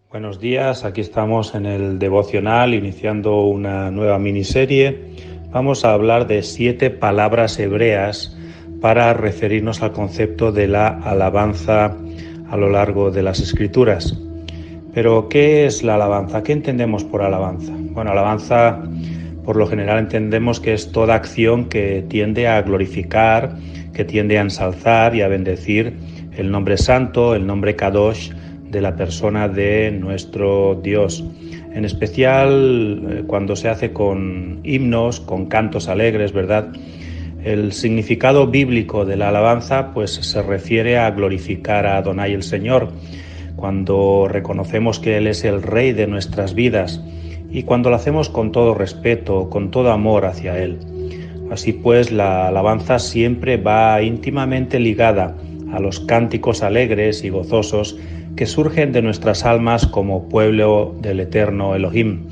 Buenos días, aquí estamos en el devocional iniciando una nueva miniserie. Vamos a hablar de 7 palabras hebreas para referirnos al concepto de la alabanza a lo largo de las Escrituras. Pero, ¿qué es la alabanza? ¿Qué entendemos por alabanza? Bueno, alabanza por lo general entendemos que es toda acción que tiende a glorificar, que tiende a ensalzar y a bendecir el nombre santo, el nombre Kadosh, de la persona de nuestro Dios. En especial cuando se hace con himnos, con cantos alegres, ¿verdad? El significado bíblico de la alabanza pues se refiere a glorificar a Adonai el Señor, cuando reconocemos que Él es el Rey de nuestras vidas y cuando lo hacemos con todo respeto, con todo amor hacia Él. Así pues, la alabanza siempre va íntimamente ligada a los cánticos alegres y gozosos que surgen de nuestras almas como pueblo del eterno Elohim.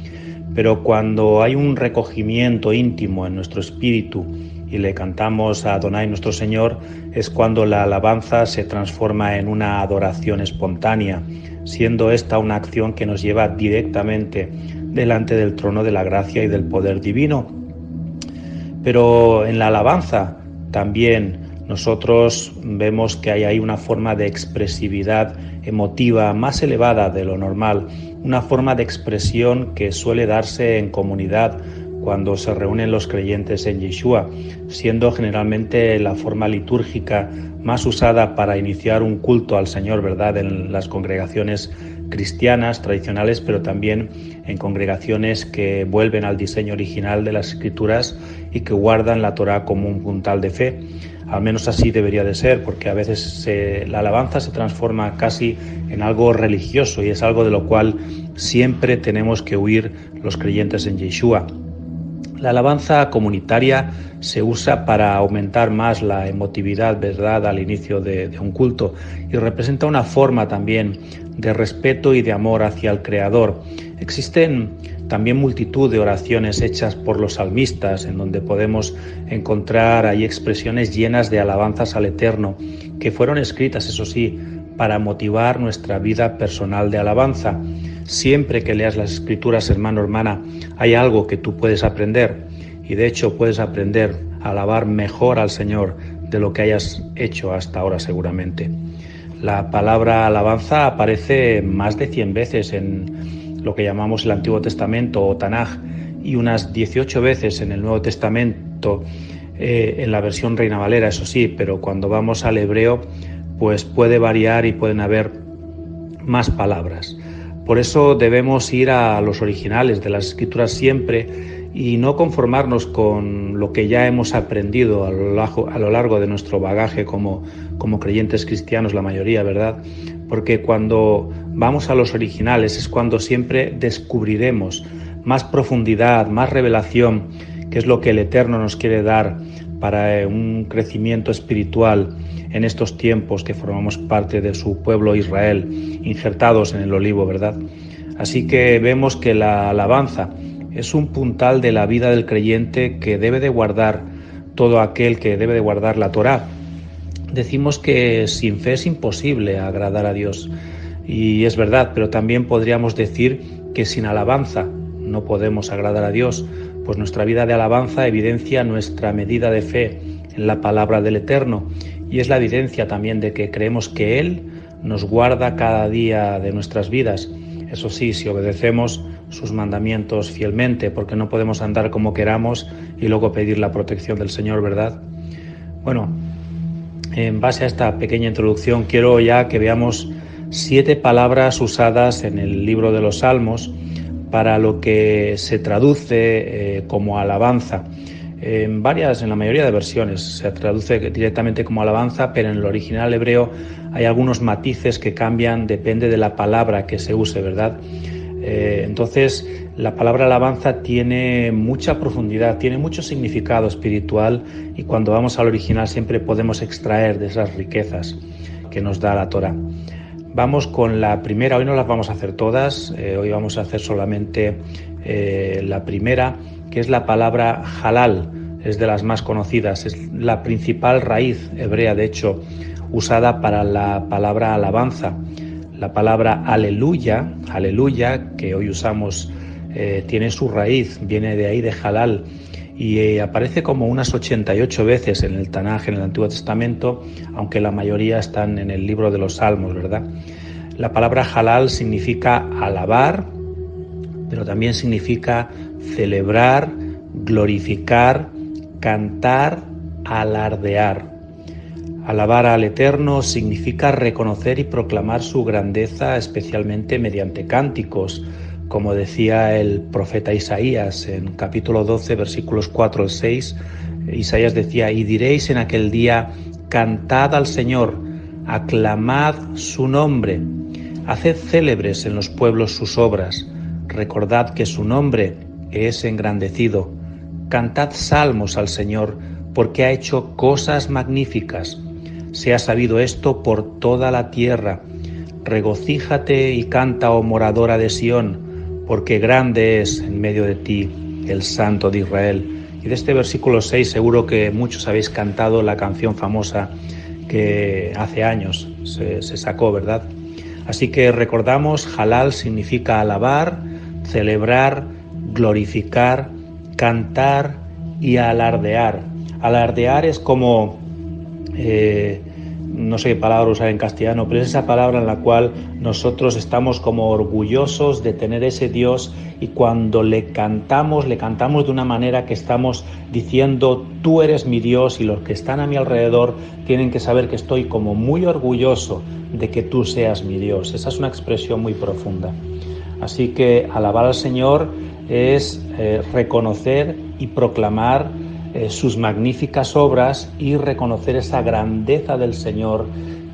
Pero cuando hay un recogimiento íntimo en nuestro espíritu y le cantamos a Adonai nuestro Señor, es cuando la alabanza se transforma en una adoración espontánea, siendo esta una acción que nos lleva directamente delante del trono de la gracia y del poder divino. Pero en la alabanza también nosotros vemos que hay ahí una forma de expresividad emotiva más elevada de lo normal, una forma de expresión que suele darse en comunidad cuando se reúnen los creyentes en Yeshua, siendo generalmente la forma litúrgica más usada para iniciar un culto al Señor, ¿verdad?, en las congregaciones cristianas tradicionales, pero también en congregaciones que vuelven al diseño original de las Escrituras y que guardan la Torá como un puntal de fe. Al menos así debería de ser, porque a veces la alabanza se transforma casi en algo religioso y es algo de lo cual siempre tenemos que huir los creyentes en Yeshua. La alabanza comunitaria se usa para aumentar más la emotividad, ¿verdad?, al inicio de un culto, y representa una forma también de respeto y de amor hacia el Creador. Existen también multitud de oraciones hechas por los salmistas, en donde podemos encontrar ahí expresiones llenas de alabanzas al Eterno, que fueron escritas, eso sí, para motivar nuestra vida personal de alabanza. Siempre que leas las Escrituras, hermano, hermana, hay algo que tú puedes aprender, y de hecho puedes aprender a alabar mejor al Señor de lo que hayas hecho hasta ahora seguramente. La palabra alabanza aparece más de 100 veces en lo que llamamos el Antiguo Testamento o Tanaj y unas 18 veces en el Nuevo Testamento, en la versión Reina Valera, eso sí, pero cuando vamos al hebreo pues puede variar y pueden haber más palabras. Por eso debemos ir a los originales de las Escrituras siempre y no conformarnos con lo que ya hemos aprendido a lo largo de nuestro bagaje como creyentes cristianos, la mayoría, ¿verdad? Porque cuando vamos a los originales es cuando siempre descubriremos más profundidad, más revelación, que es lo que el Eterno nos quiere dar para un crecimiento espiritual en estos tiempos que formamos parte de su pueblo Israel, injertados en el olivo, ¿verdad? Así que vemos que la alabanza es un puntal de la vida del creyente que debe de guardar todo aquel que debe de guardar la Torá. Decimos que sin fe es imposible agradar a Dios, y es verdad, pero también podríamos decir que sin alabanza no podemos agradar a Dios, pues nuestra vida de alabanza evidencia nuestra medida de fe en la palabra del Eterno, y es la evidencia también de que creemos que Él nos guarda cada día de nuestras vidas. Eso sí, si obedecemos sus mandamientos fielmente, porque no podemos andar como queramos y luego pedir la protección del Señor, ¿verdad? Bueno, en base a esta pequeña introducción quiero ya que veamos 7 palabras usadas en el libro de los Salmos para lo que se traduce como alabanza. En la mayoría de versiones se traduce directamente como alabanza, pero en el original hebreo hay algunos matices que cambian, depende de la palabra que se use, ¿verdad? Entonces, la palabra alabanza tiene mucha profundidad, tiene mucho significado espiritual, y cuando vamos al original siempre podemos extraer de esas riquezas que nos da la Torá. Vamos con la primera, hoy no las vamos a hacer todas, hoy vamos a hacer solamente la primera, que es la palabra halal, es de las más conocidas, es la principal raíz hebrea, de hecho, usada para la palabra alabanza. La palabra aleluya, aleluya, que hoy usamos, tiene su raíz, viene de ahí, de halal, y aparece como unas 88 veces en el Tanaj, en el Antiguo Testamento, aunque la mayoría están en el libro de los Salmos, ¿verdad? La palabra halal significa alabar, pero también significa celebrar, glorificar, cantar, alardear. Alabar al Eterno significa reconocer y proclamar su grandeza, especialmente mediante cánticos, como decía el profeta Isaías en capítulo 12, versículos 4 al 6. Isaías decía: y diréis en aquel día, cantad al Señor, aclamad su nombre, haced célebres en los pueblos sus obras, recordad que su nombre es engrandecido, cantad salmos al Señor, porque ha hecho cosas magníficas. Sea sabido esto por toda la tierra. Regocíjate y canta, oh moradora de Sión, porque grande es en medio de ti el Santo de Israel. Y de este versículo 6 seguro que muchos habéis cantado la canción famosa que hace años se sacó, ¿verdad? Así que recordamos, halal significa alabar, celebrar, glorificar, cantar y alardear. Alardear es como, no sé qué palabra usar en castellano, pero es esa palabra en la cual nosotros estamos como orgullosos de tener ese Dios, y cuando le cantamos de una manera que estamos diciendo: tú eres mi Dios, y los que están a mi alrededor tienen que saber que estoy como muy orgulloso de que tú seas mi Dios. Esa es una expresión muy profunda. Así que alabar al Señor es reconocer y proclamar sus magníficas obras y reconocer esa grandeza del Señor,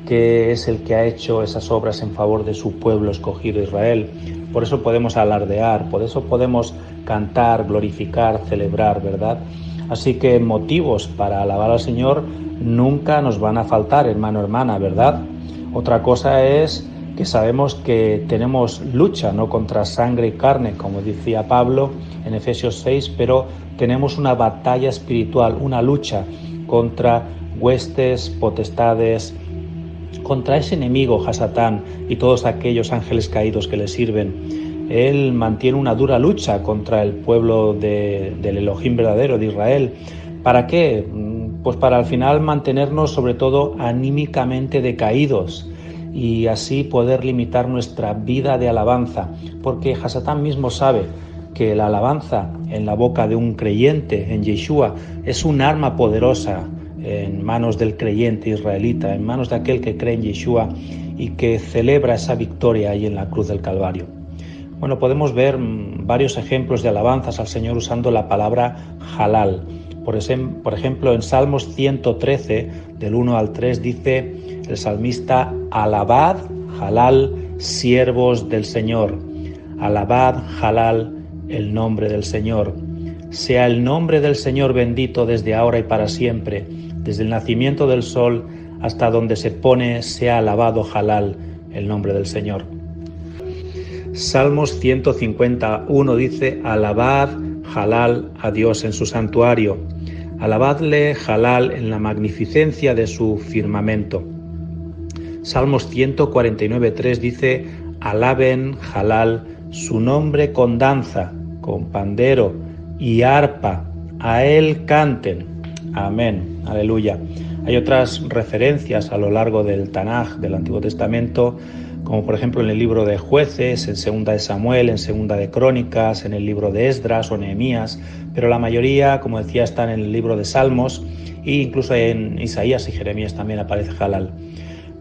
que es el que ha hecho esas obras en favor de su pueblo escogido Israel. Por eso podemos alardear, por eso podemos cantar, glorificar, celebrar, ¿verdad? Así que motivos para alabar al Señor nunca nos van a faltar, hermano, hermana, ¿verdad? Otra cosa es que sabemos que tenemos lucha, no contra sangre y carne, como decía Pablo en Efesios 6, pero tenemos una batalla espiritual, una lucha contra huestes, potestades, contra ese enemigo, Hasatán, y todos aquellos ángeles caídos que le sirven. Él mantiene una dura lucha contra el pueblo del Elohim verdadero, de Israel. ¿Para qué? Pues para al final mantenernos sobre todo anímicamente decaídos, y así poder limitar nuestra vida de alabanza, porque Hasatán mismo sabe que la alabanza en la boca de un creyente en Yeshua es un arma poderosa en manos del creyente israelita, en manos de aquel que cree en Yeshua y que celebra esa victoria ahí en la cruz del Calvario. Bueno, podemos ver varios ejemplos de alabanzas al Señor usando la palabra halal. Por ejemplo, en Salmos 113, del 1 al 3, dice el salmista: alabad, halal, siervos del Señor. Alabad, halal, el nombre del Señor. Sea el nombre del Señor bendito desde ahora y para siempre. Desde el nacimiento del sol hasta donde se pone, sea alabado, halal, el nombre del Señor. Salmos 151 dice: alabad, halal, a Dios en su santuario. Alabadle, halal, en la magnificencia de su firmamento. Salmos 149:3 dice: alaben, halal, su nombre con danza, con pandero y arpa, a él canten. Amén, aleluya. Hay otras referencias a lo largo del Tanaj, del Antiguo Testamento, como por ejemplo en el libro de Jueces, en Segunda de Samuel, en Segunda de Crónicas, en el libro de Esdras o Nehemías, pero la mayoría, como decía, están en el libro de Salmos, e incluso en Isaías y Jeremías también aparece halal.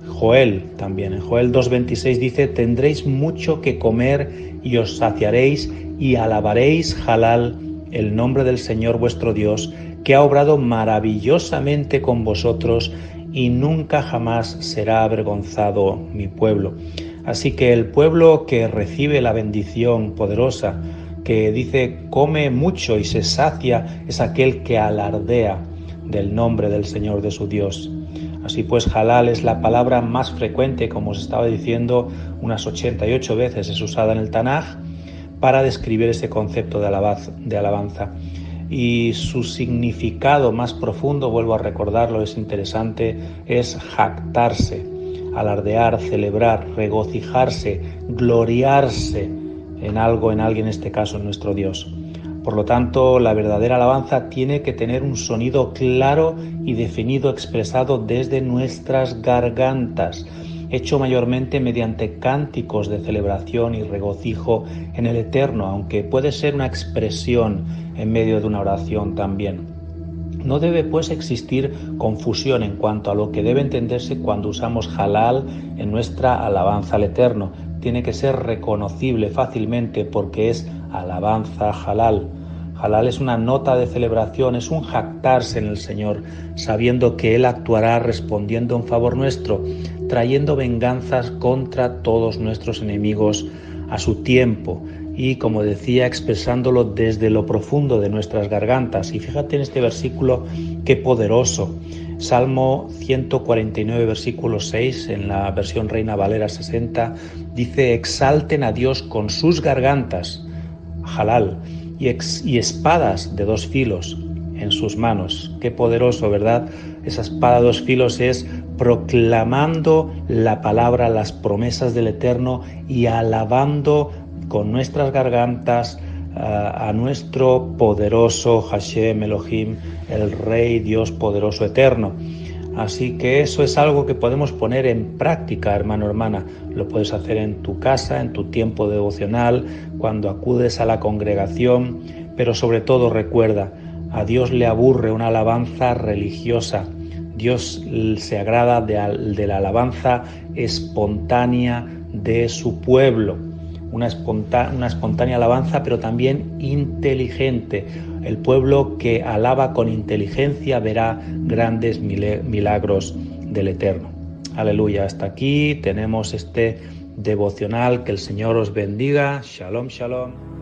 Joel también, en Joel 2:26 dice: tendréis mucho que comer y os saciaréis y alabaréis, halal, el nombre del Señor vuestro Dios, que ha obrado maravillosamente con vosotros, y nunca jamás será avergonzado mi pueblo. Así que el pueblo que recibe la bendición poderosa, que dice come mucho y se sacia, es aquel que alardea del nombre del Señor de su Dios. Así pues, halal es la palabra más frecuente, como os estaba diciendo, unas 88 veces es usada en el Tanaj para describir ese concepto de alabanza. Y su significado más profundo, vuelvo a recordarlo, es interesante, es jactarse. alardear, celebrar, regocijarse, gloriarse en algo, en alguien, en este caso en nuestro Dios. Por lo tanto, la verdadera alabanza tiene que tener un sonido claro y definido, expresado desde nuestras gargantas, hecho mayormente mediante cánticos de celebración y regocijo en el Eterno, aunque puede ser una expresión en medio de una oración también. No debe pues existir confusión en cuanto a lo que debe entenderse cuando usamos halal en nuestra alabanza al Eterno. Tiene que ser reconocible fácilmente porque es alabanza halal. Halal es una nota de celebración, es un jactarse en el Señor, sabiendo que Él actuará respondiendo en favor nuestro, trayendo venganzas contra todos nuestros enemigos a su tiempo y, como decía, expresándolo desde lo profundo de nuestras gargantas. Y fíjate en este versículo qué poderoso. Salmo 149, versículo 6, en la versión Reina Valera 60, dice: exalten a Dios con sus gargantas, halal, y espadas de dos filos en sus manos. Qué poderoso, ¿verdad? Esa espada de dos filos es proclamando la palabra, las promesas del Eterno y alabando con nuestras gargantas a nuestro poderoso Hashem Elohim, el Rey, Dios poderoso eterno. Así que eso es algo que podemos poner en práctica, hermano, hermana. Lo puedes hacer en tu casa, en tu tiempo devocional, cuando acudes a la congregación, pero sobre todo recuerda, a Dios le aburre una alabanza religiosa. Dios se agrada de la alabanza espontánea de su pueblo. Una espontánea alabanza, pero también inteligente. El pueblo que alaba con inteligencia verá grandes milagros del Eterno. Aleluya. Hasta aquí tenemos este devocional. Que el Señor os bendiga. Shalom, shalom.